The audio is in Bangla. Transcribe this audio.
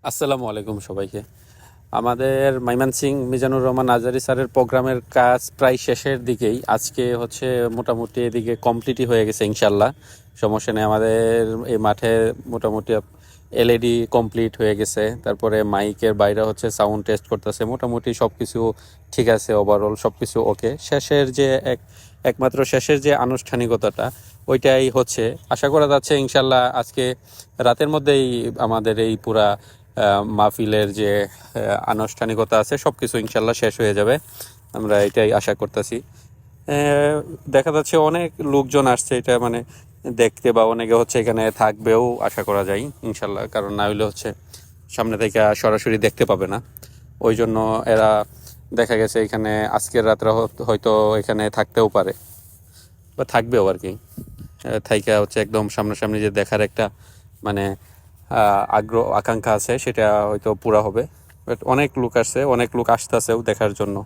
আসসালামু আলাইকুম সবাইকে। আমাদের ময়মনসিংহ মিজানুর রহমান আজারি স্যারের প্রোগ্রামের কাজ প্রায় শেষের দিকেই। আজকে হচ্ছে মোটামুটি এদিকে কমপ্লিটই হয়ে গেছে ইনশাল্লাহ, সমস্যা নেই। আমাদের এই মাঠে মোটামুটি এলইডি কমপ্লিট হয়ে গেছে, তারপরে মাইকের বাইরে হচ্ছে সাউন্ড টেস্ট করতেছে, মোটামুটি সব কিছু ঠিক আছে, ওভারঅল সব কিছু ওকে। শেষের যে একমাত্র শেষের যে আনুষ্ঠানিকতাটা ওইটাই হচ্ছে। আশা করা যাচ্ছে ইনশাল্লাহ আজকে রাতের মধ্যেই আমাদের এই পুরা মাহফিলের যে আনুষ্ঠানিকতা আছে সব কিছু ইনশাল্লাহ শেষ হয়ে যাবে, আমরা এটাই আশা করতেছি। দেখা যাচ্ছে অনেক লোকজন আসছে এটা মানে দেখতে, বা অনেকে হচ্ছে এখানে থাকবেও আশা করা যায় ইনশাল্লাহ, কারণ না হইলে হচ্ছে সামনে থেকে সরাসরি দেখতে পাবে না। ওই জন্য এরা দেখা গেছে এখানে আজকের রাত্রে হয়তো এখানে থাকতেও পারে বা থাকবেও আর কি। থাইকা হচ্ছে একদম সামনাসামনি যে দেখার একটা মানে আগ্রহ আকাঙ্ক্ষা আছে, সেটা হয়তো পুরা হবে। বাট অনেক লোক আসছে, অনেক লোক আসতেছেও দেখার জন্য।